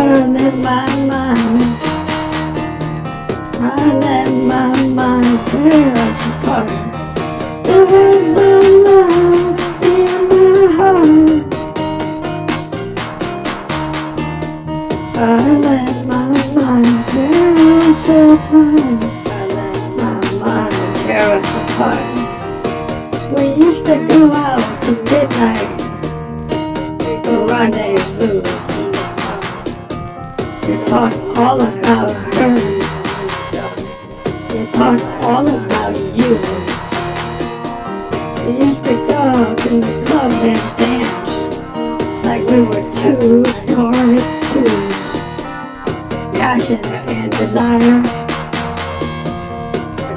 let my mind, I let my mind tear us apart. There is a love in my heart. I let my mind tear us apart. I let my mind tear us apart. We used to go out to midnight, to rendezvous. You talk all about her. You talk all about you. We used to go out in the club and dance like we were two torn twos. Passion and desire,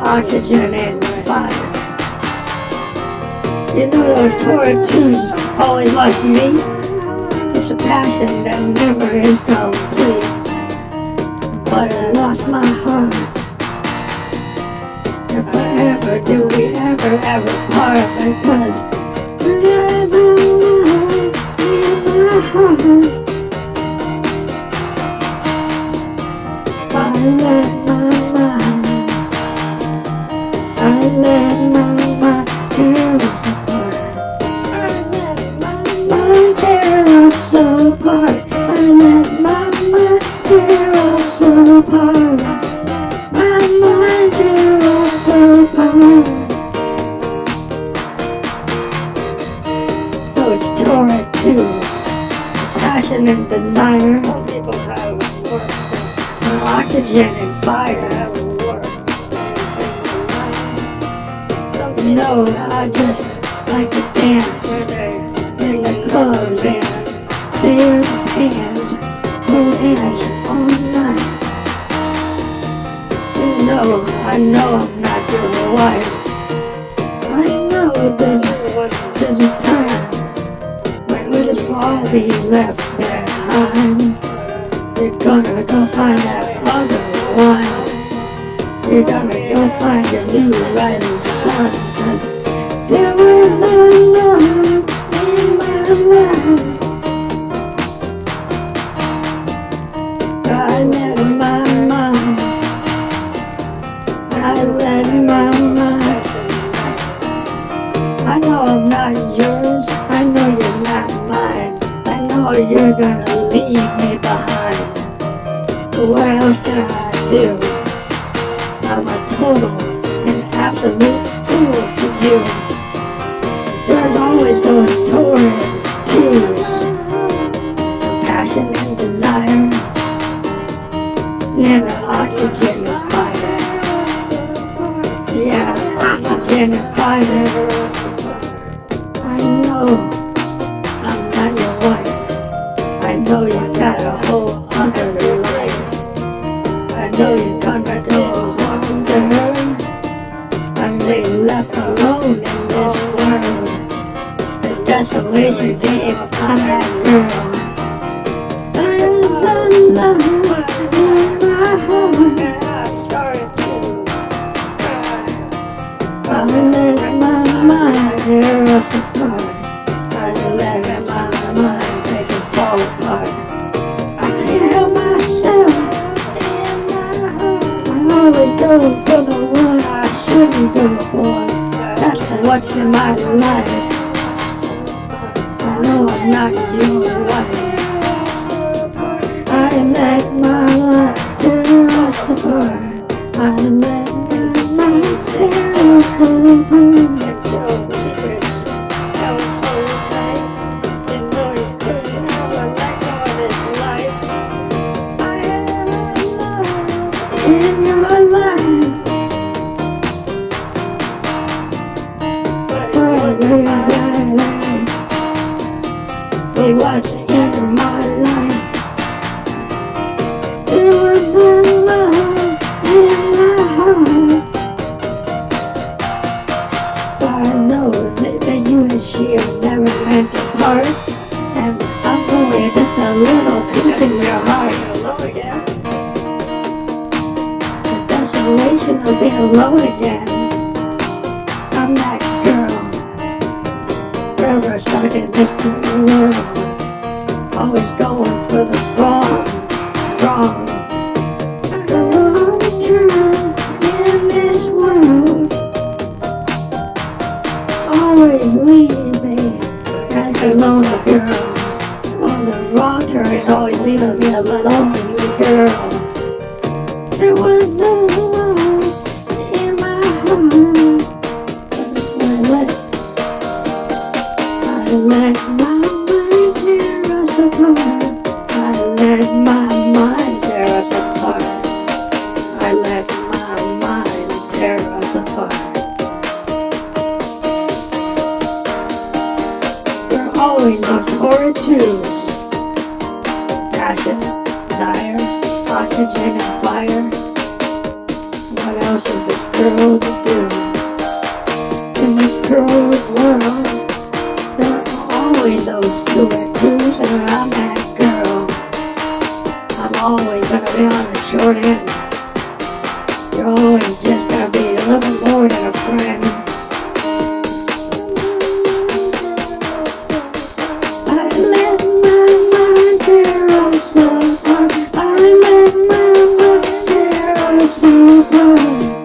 oxygen and fire. You know those torn twos always like me. It's a passion that never is complete. But I lost my heart. If forever do we ever part, because there's a love in my heart. I let my mind tear us apart. I let my mind tear us apart. I let my mind tear us apart. My mind tear us apart. Those torrid twos, passion and desire. Some people have work. Oxygen and fire. No, I just like to dance in the clubs and shake hands, hold hands all night. I know I'm not your wife. I know there's a time when we'll just all be left behind. You're gonna go find that other one. You're gonna go find your new rising sun. 'Cause there was a love in my life. I let my mind, I let my mind. I know I'm not yours, I know you're not mine. I know you're gonna leave me behind. What else can I do? I'm a total and absolute fool for you. There's always those torrid twos, passion and desire, and oxygen and fire. Yeah, oxygen and fire. I know I'm not your wife. I know you got a whole other life. I know you're gonna go home to her and be left alone in this world. The desolation came upon that girl. There's a love in my heart. I let my mind tear us apart. I let my mind take us fall apart. I can't help myself. I always go for the one I shouldn't go for. That's what's in my life. I know I'm not your wife. I let my life tear us apart. I let my life tear us apart. In your life, it was in my life. There was a love in my heart. I know that you and she are never meant to part, and I'm only just a little piece in your heart. Desolation of being alone again. I'm that girl, forever stuck in this world, always going for the wrong. She's always leaving me alone, girl. There was no love in my heart. I let my mind tear us apart. I let my mind tear us apart. I let my mind tear us apart. We're always those horrid twos. Passion, desire, oxygen and fire. What else is this girl to do? In this cruel world, there are always those two and twos, and I'm that girl. I'm always gonna be on the short end. You're always just gonna be a little more than a friend. I let my mind tear us apart. I let my mind tear us apart.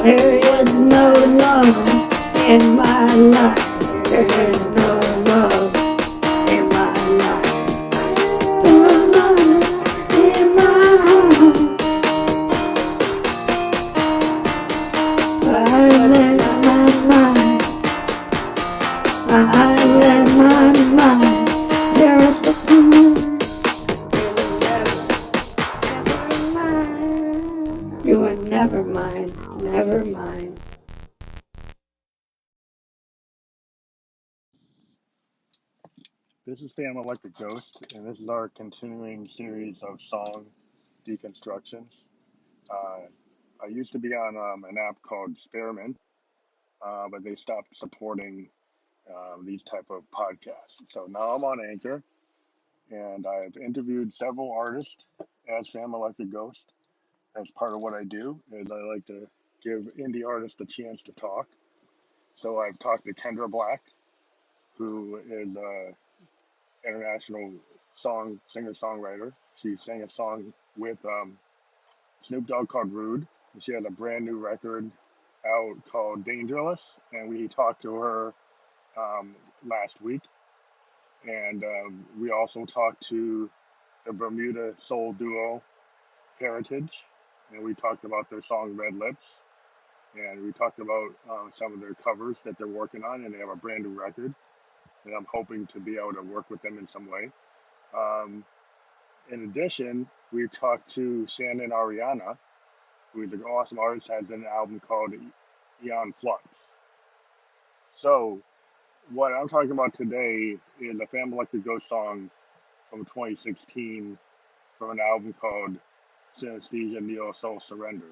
There is no love in my life. There is no love in my life. No love in my heart. I let my mind tear us apart. You were never mine, never mine. This is Phantom Electric Ghost, and this is our continuing series of song deconstructions. I used to be on an app called Spearmint, but they stopped supporting these type of podcasts. So now I'm on Anchor, and I've interviewed several artists as Phantom Electric Ghost. As part of what I do is I like to give indie artists a chance to talk. So I've talked to Kendra Black, who is a international singer-songwriter. She sang a song with Snoop Dogg called Rude. And she has a brand new record out called Dangerous, and we talked to her last week. And we also talked to the Bermuda soul duo Heritage, and we talked about their song Red Lips, and we talked about some of their covers that they're working on, and they have a brand new record, and I'm hoping to be able to work with them in some way. Um, In addition, we talked to Shannon Ariana, who is an awesome artist, has an album called Eon Flux. So, what I'm talking about today is a Phantom Electric Ghost song from 2016 from an album called Synesthesia Neo Soul Surrender.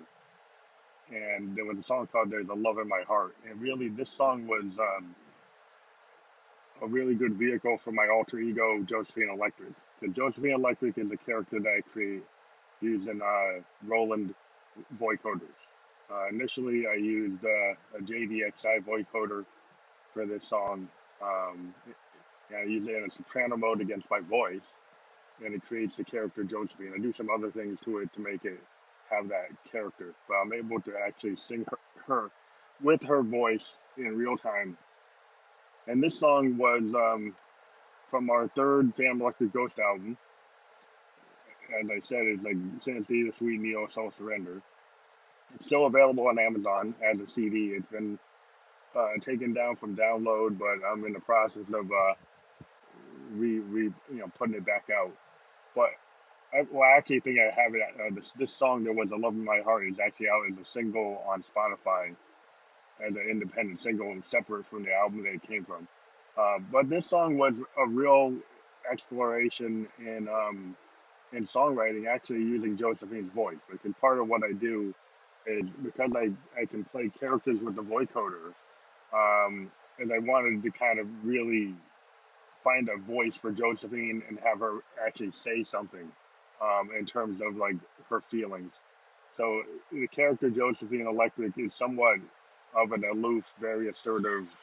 And there was a song called There's a Love in My Heart. And really, this song was a really good vehicle for my alter ego, Josephine Electric. Because Josephine Electric is a character that I create using Roland vocoders. Initially, I used a JDXI vocoder for this song. And I use it in a soprano mode against my voice, and it creates the character Josephine. I do some other things to it to make it have that character, but I'm able to actually sing her with her voice in real time. And this song was from our third Phantom Electric Ghost album. As I said, it's like Synesthesia Sweet Neo Soul Surrender. It's still available on Amazon as a CD. It's been taken down from download, but I'm in the process of putting it back out. But I actually think I have it. This song, "There Was a Love in My Heart," is actually out as a single on Spotify, as an independent single and separate from the album that it came from. But this song was a real exploration in songwriting, actually using Josephine's voice. Because part of what I do is because I can play characters with the vocoder, is I wanted to kind of really find a voice for Josephine and have her actually say something in terms of like her feelings. So the character Josephine Electric is somewhat of an aloof, very assertive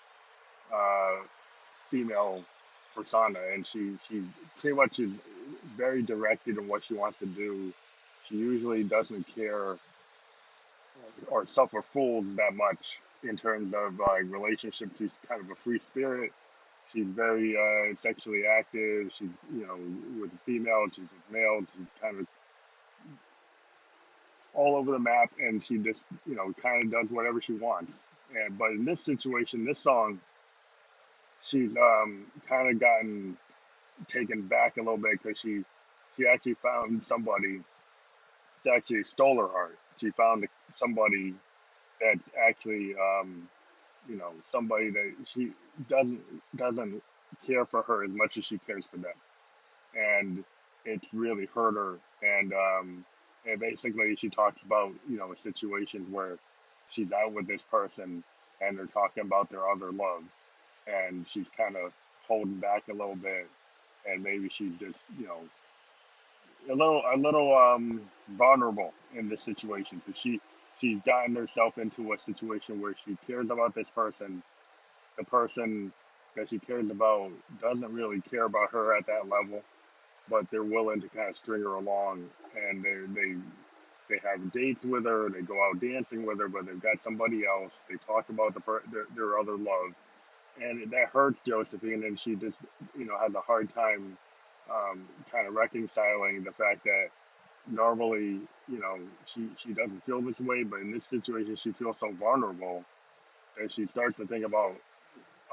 uh, female persona, and she pretty much is very directed in what she wants to do. She usually doesn't care or suffer fools that much in terms of relationships. She's kind of a free spirit. She's very sexually active. She's, with females, she's with males. She's kind of all over the map, and she just, kind of does whatever she wants. And but in this situation, this song, she's kind of gotten taken back a little bit because she actually found somebody that actually stole her heart. She found somebody that's actually somebody that she doesn't care for her as much as she cares for them, and it's really hurt her. And basically she talks about situations where she's out with this person and they're talking about their other love, and she's kind of holding back a little bit, and maybe she's just a little vulnerable in this situation because she's gotten herself into a situation where she cares about this person. The person that she cares about doesn't really care about her at that level, but they're willing to kind of string her along, and they have dates with her, they go out dancing with her, but they've got somebody else. They talk about their other love, and that hurts Josephine, and she just has a hard time kind of reconciling the fact that normally she doesn't feel this way, but in this situation she feels so vulnerable that she starts to think about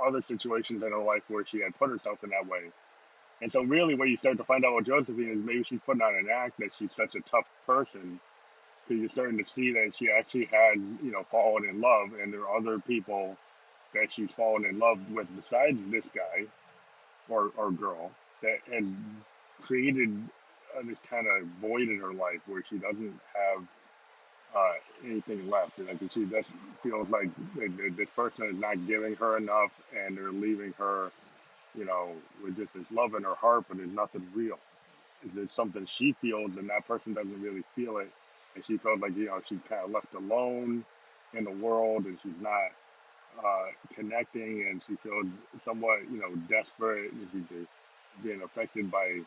other situations in her life where she had put herself in that way. And so really what you start to find out with Josephine is maybe she's putting on an act that she's such a tough person, because you're starting to see that she actually has fallen in love, and there are other people that she's fallen in love with besides this guy or girl, that has created this kind of void in her life where she doesn't have anything left. And like she just feels like this person is not giving her enough, and they're leaving her, with just this love in her heart, but there's nothing real. It's just something she feels, and that person doesn't really feel it. And she felt like she's kind of left alone in the world, and she's not connecting, and she feels somewhat desperate, and she's being affected by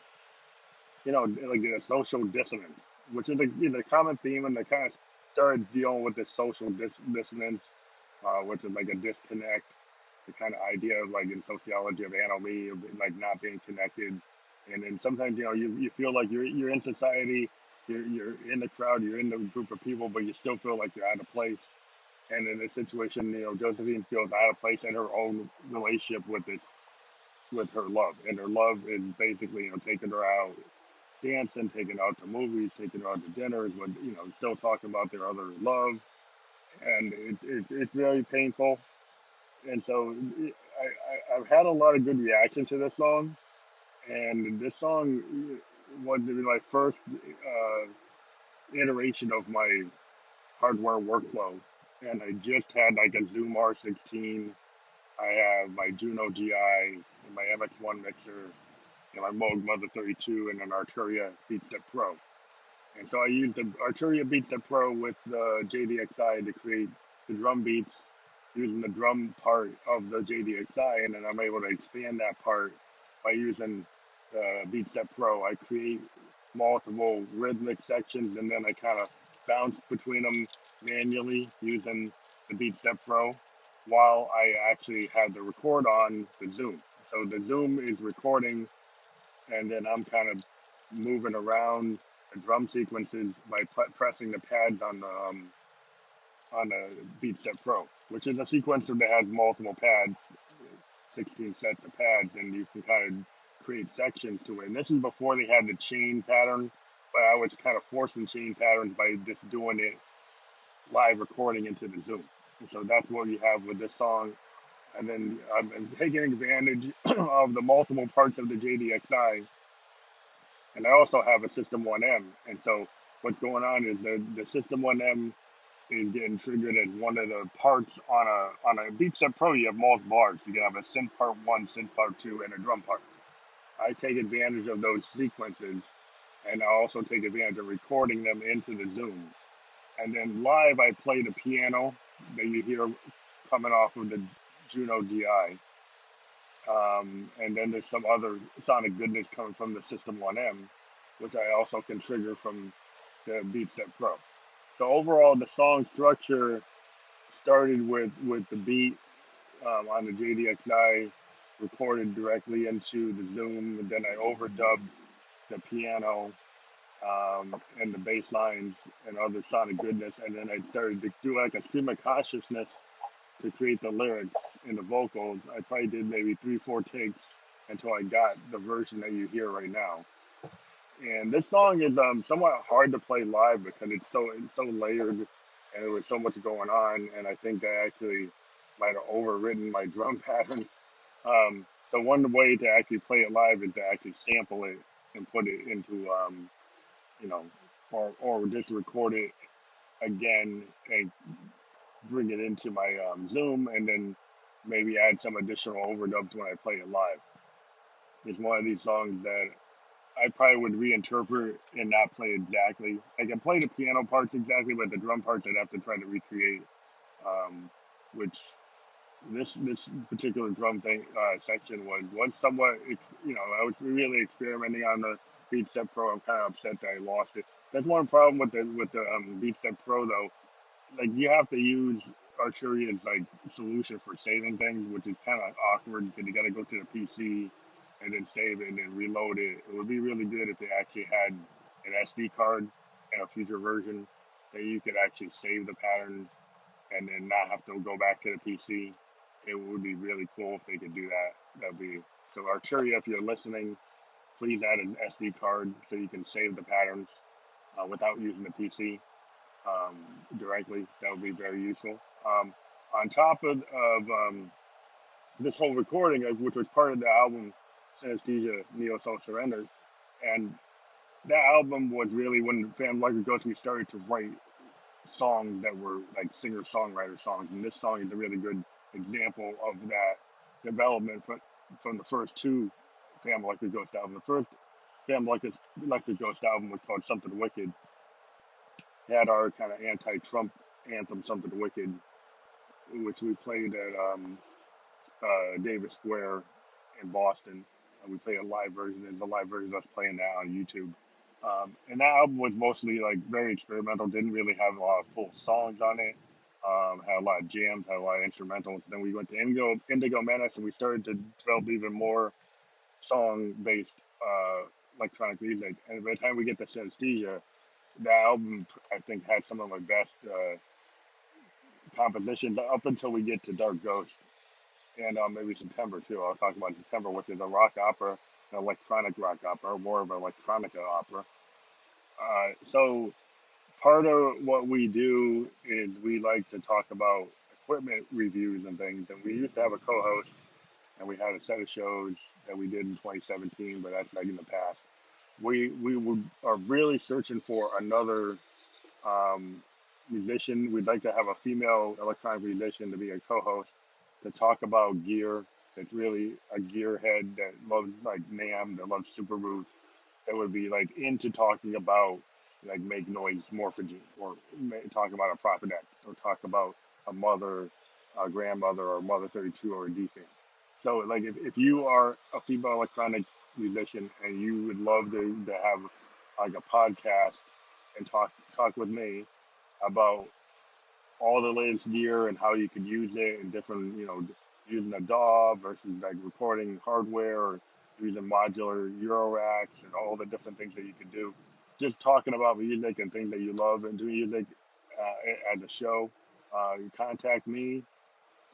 like a social dissonance, which is a common theme, and they kind of started dealing with this social dissonance, which is like a disconnect, the kind of idea of like in sociology of anomie, of like not being connected. And then sometimes you feel like you're in society, you're in the crowd, you're in the group of people, but you still feel like you're out of place. And in this situation, Josephine feels out of place in her own relationship with her love, and her love is basically taking her out dancing, taking her out to movies, taking her out to dinners, but still talking about their other love, and it's very painful. And so I've had a lot of good reaction to this song, and this song was my first iteration of my hardware workflow, and I just had like a Zoom R16. I have my Juno GI and my MX1 mixer and my Moog Mother 32 and an Arturia BeatStep Pro. And so I used the Arturia BeatStep Pro with the JDXI to create the drum beats using the drum part of the JDXI, and then I'm able to expand that part by using the BeatStep Pro. I create multiple rhythmic sections, and then I kind of bounce between them manually using the BeatStep Pro while I actually have the record on the Zoom. So the Zoom is recording, and then I'm kind of moving around the drum sequences by pressing the pads on the BeatStep Pro, which is a sequencer that has multiple pads, 16 sets of pads, and you can kind of create sections to it. And this is before they had the chain pattern, but I was kind of forcing chain patterns by just doing it live recording into the Zoom. And so that's what you have with this song. And then I'm taking advantage of the multiple parts of the JDXI, and I also have a System 1M. And so what's going on is the System 1M is getting triggered as one of the parts on a BeatStep Pro. You have multiple parts. You can have a synth part 1, synth part 2, and a drum part. I take advantage of those sequences, and I also take advantage of recording them into the Zoom. And then live, I play the piano that you hear coming off of the Juno GI. And then there's some other sonic goodness coming from the System 1M, which I also can trigger from the BeatStep Pro. So overall, the song structure started with the beat on the JDXI, recorded directly into the Zoom, and then I overdubbed the piano and the bass lines and other sonic goodness, and then I started to do like a stream of consciousness to create the lyrics and the vocals. I probably did maybe 3, 4 takes until I got the version that you hear right now. And this song is somewhat hard to play live because it's so layered and there was so much going on. And I think I actually might have overwritten my drum patterns. So one way to actually play it live is to actually sample it and put it into you know, or just record it again and bring it into my Zoom and then maybe add some additional overdubs when I play it live. It's one of these songs that I probably would reinterpret and not play exactly. I can play the piano parts exactly, but the drum parts I'd have to try to recreate. Which this particular drum thing section was somewhat, I was really experimenting on the BeatStep Pro. I'm kind of upset that I lost it. That's one problem with the BeatStep Pro though. Like you have to use Arturia's like solution for saving things, which is kind of awkward because you got to go to the PC and then save it and then reload it. It would be really good if they actually had an SD card in a future version that you could actually save the pattern and then not have to go back to the PC. It would be really cool if they could do that. That'd be so Arturia. If you're listening, please add an SD card so you can save the patterns without using the PC um, directly. That would be very useful. On top of this whole recording, which was part of the album Synesthesia Neo Soul Surrender, and that album was really when Phantom Electric Ghost we started to write songs that were like singer-songwriter songs, and this song is a really good example of that development from the first two Phantom Electric Ghost albums. The first Phantom Electric Ghost album was called Something Wicked. It had our kind of anti-Trump anthem, Something Wicked, which we played at Davis Square in Boston. We played a live version. There's a live version of us playing that on YouTube. And that album was mostly like very experimental. Didn't really have a lot of full songs on it. Had a lot of jams, had a lot of instrumentals. Then we went to Indigo Menace, and we started to develop even more song-based electronic music. And by the time we get to Synesthesia, that album I think has some of my best compositions up until we get to Dark Ghost and maybe September too. I'll talk about September, which is a rock opera, an electronic rock opera, more of an electronica opera. So part of what we do is we like to talk about equipment reviews and things. And we used to have a co-host, and we had a set of shows that we did in 2017, but that's like in the past. Are really searching for another um, musician. We'd like to have a female electronic musician to be a co-host to talk about gear. That's really a gearhead that loves like NAMM, that loves Super Roots, that would be like into talking about like Make Noise Morphogen, or talk about a Prophet X, or talk about a mother, a grandmother, or Mother 32, or a DFAM. So like if you are a female electronic musician and you would love to have like a podcast and talk with me about all the latest gear and how you can use it and different, using a DAW versus like recording hardware, or using modular Euro racks and all the different things that you can do. Just talking about music and things that you love and do music as a show. You contact me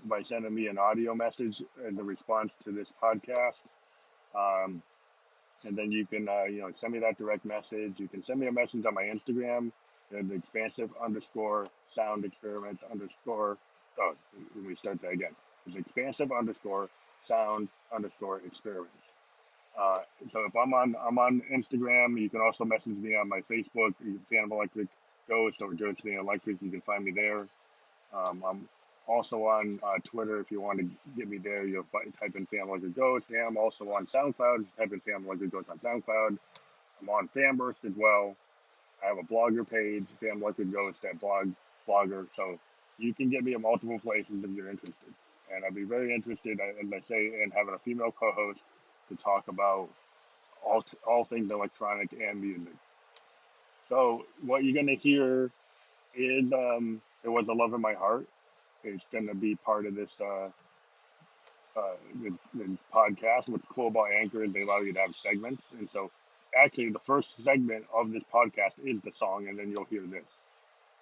by sending me an audio message as a response to this podcast. Um, and then you can, send me that direct message. You can send me a message on my Instagram. There's expansive underscore sound experiments underscore. Oh, let me start that again. It's expansive underscore sound underscore experiments. So if I'm on Instagram, you can also message me on my Facebook, Phantom Electric Ghost, or Josephine Electric. You can find me there. I'm also on Twitter. If you want to get me there, you'll type in Phantom Electric Ghost. And I'm also on SoundCloud. Type in Phantom Electric Ghost on SoundCloud. I'm on Fanburst as well. I have a blogger page, Phantom Electric Ghost at blogger. So you can get me at multiple places if you're interested. And I'd be very interested, as I say, in having a female co-host to talk about all things electronic and music. So what you're gonna hear is "There Was a Love in My Heart." is going to be part of this podcast. What's cool about Anchor is they allow you to have segments, and so actually the first segment of this podcast is the song, and then you'll hear this.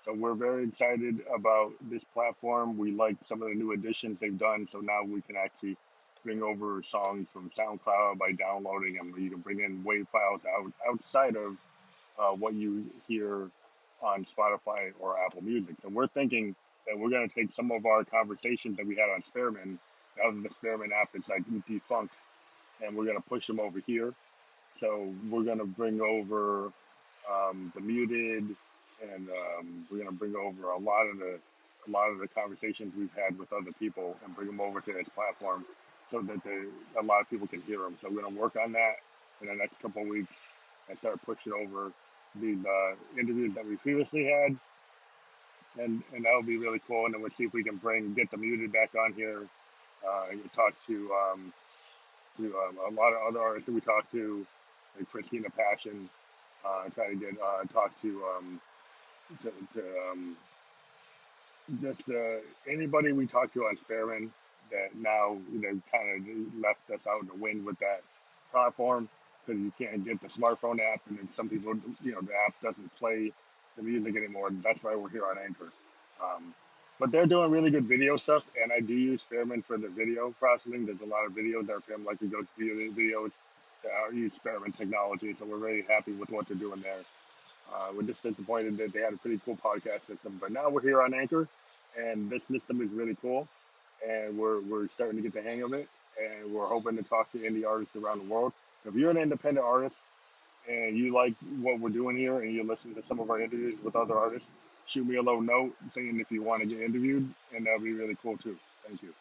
So we're very excited about this platform. We like some of the new additions they've done, so now we can actually bring over songs from SoundCloud by downloading them. You can bring in WAV files outside of what you hear on Spotify or Apple Music. So we're thinking that we're going to take some of our conversations that we had on Spearman, now that the Spearman app is like defunct, and we're going to push them over here. So we're going to bring over the muted, and we're going to bring over a lot of the conversations we've had with other people and bring them over to this platform so that a lot of people can hear them. So we're going to work on that in the next couple of weeks and start pushing over these interviews that we previously had, and that'll be really cool. And then we'll see if we can get the muted back on here. And talk to a lot of other artists that we talked to, like Christina Passion. Try to get talk to just anybody we talked to on Spearman that now they've kind of left us out in the wind with that platform because you can't get the smartphone app, and then some people, the app doesn't play the music anymore. That's why we're here on Anchor. But they're doing really good video stuff, and I do use Spearman for the video processing. There's a lot of videos that are filmed like the Ghost videos that use Spearman technology, so we're very happy with what they're doing there. We're just disappointed that they had a pretty cool podcast system, but now we're here on Anchor, and this system is really cool, and we're starting to get the hang of it, and we're hoping to talk to indie artists around the world. So if you're an independent artist and you like what we're doing here, and you listen to some of our interviews with other artists, shoot me a little note saying if you want to get interviewed, and that'll be really cool too. Thank you.